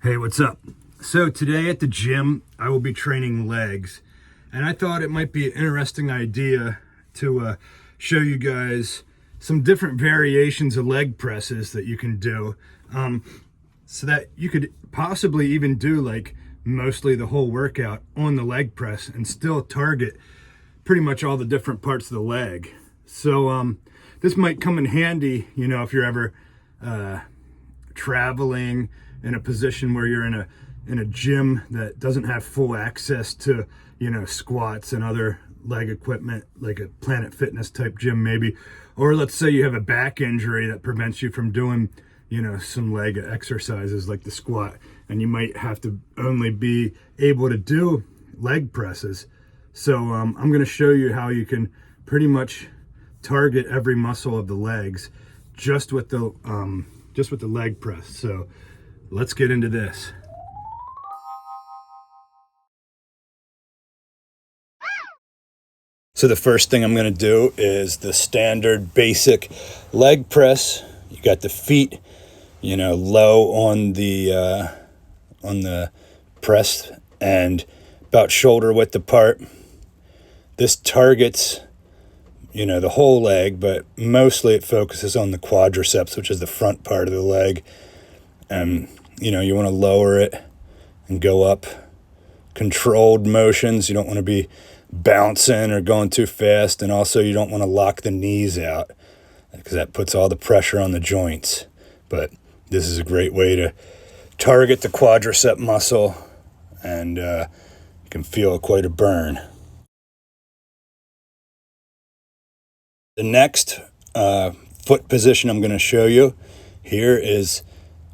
Hey, what's up? So today at the gym, I will be training legs, and I thought it might be an interesting idea to show you guys some different variations of leg presses that you can do, so that you could possibly even do like mostly the whole workout on the leg press and still target pretty much all the different parts of the leg. So this might come in handy, if you're ever traveling in a position where you're in a gym that doesn't have full access to squats and other leg equipment, like a Planet Fitness type gym maybe. Or let's say you have a back injury that prevents you from doing some leg exercises like the squat, and you might have to only be able to do leg presses. So I'm going to show you how you can pretty much target every muscle of the legs just with the leg press. So let's get into this. So the first thing I'm going to do is the standard basic leg press. You got the feet, low on the press and about shoulder width apart. This targets, the whole leg, but mostly it focuses on the quadriceps, which is the front part of the leg. And, you want to lower it and go up. Controlled motions. You don't want to be bouncing or going too fast. And also you don't want to lock the knees out because that puts all the pressure on the joints. But this is a great way to target the quadricep muscle, and you can feel quite a burn. The next foot position I'm going to show you here is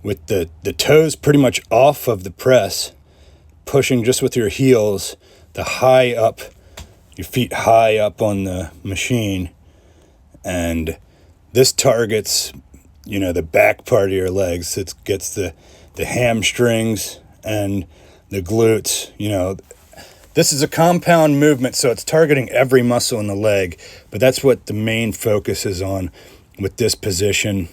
with the toes pretty much off of the press, pushing just with your heels, your feet high up on the machine. And this targets, the back part of your legs. It gets the hamstrings and the glutes. This is a compound movement, so it's targeting every muscle in the leg, but that's what the main focus is on with this position.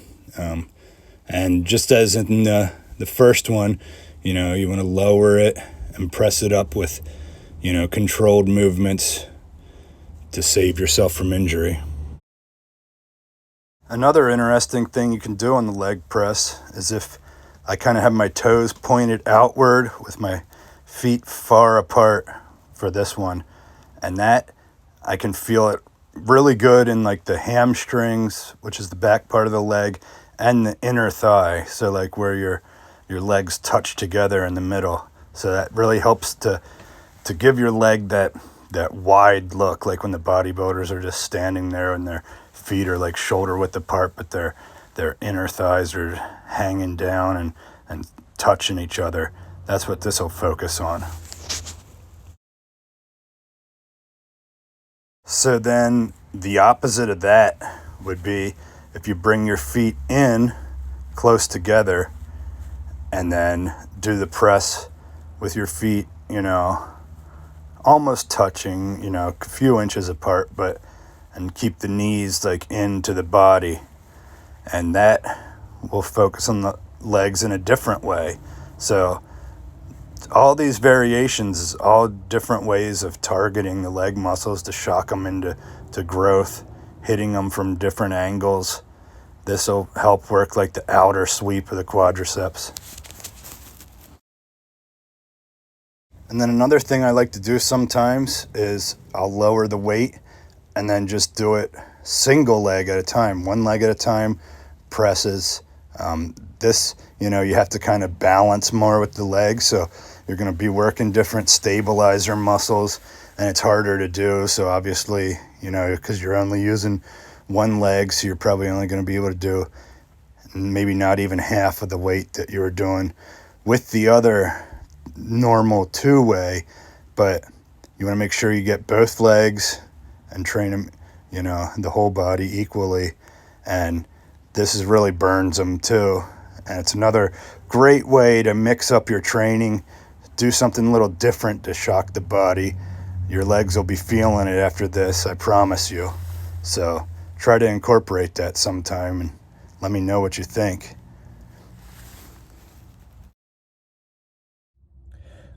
And just as in the first one, you want to lower it and press it up with, controlled movements to save yourself from injury. Another interesting thing you can do on the leg press is if I kind of have my toes pointed outward with my feet far apart for this one, and that I can feel it really good in like the hamstrings, which is the back part of the leg, and the inner thigh, so like where your legs touch together in the middle. So that really helps to give your leg that wide look, like when the bodybuilders are just standing there and their feet are like shoulder width apart, but their inner thighs are hanging down and touching each other. That's what this will focus on. So then the opposite of that would be if you bring your feet in close together and then do the press with your feet, almost touching, a few inches apart, and keep the knees like into the body. And that will focus on the legs in a different way. So all these variations, all different ways of targeting the leg muscles to shock them into growth, hitting them from different angles. This will help work like the outer sweep of the quadriceps. And then another thing I like to do sometimes is I'll lower the weight and then just do it single leg at a time, one leg at a time, presses. This, you have to kind of balance more with the legs. So you're going to be working different stabilizer muscles, and it's harder to do. So obviously, because you're only using one leg, so you're probably only going to be able to do maybe not even half of the weight that you were doing with the other normal two-way. But you want to make sure you get both legs and train them, the whole body equally. And this is really burns them too. And it's another great way to mix up your training, do something a little different to shock the body. Your legs will be feeling it after this, I promise you. So try to incorporate that sometime and let me know what you think.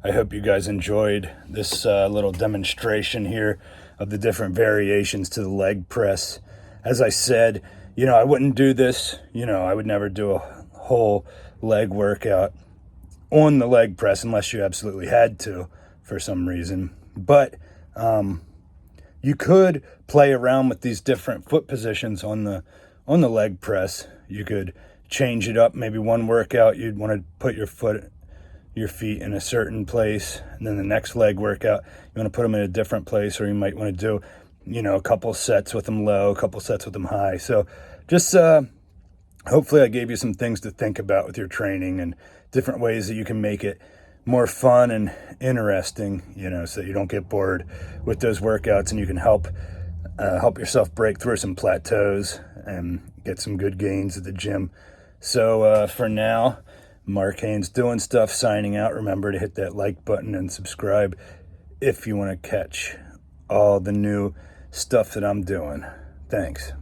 I hope you guys enjoyed this little demonstration here of the different variations to the leg press. As I said, I wouldn't do this. I would never do a whole leg workout on the leg press unless you absolutely had to for some reason. But you could play around with these different foot positions on the leg press. You could change it up. Maybe one workout you'd want to put your feet in a certain place, and then the next leg workout you want to put them in a different place, or you might want to do a couple sets with them low, a couple sets with them high. So just hopefully I gave you some things to think about with your training and different ways that you can make it more fun and interesting, so that you don't get bored with those workouts, and you can help yourself break through some plateaus and get some good gains at the gym. So for now, Mark Haynes Doing Stuff signing out. Remember to hit that like button and subscribe if you want to catch all the new stuff that I'm doing. Thanks.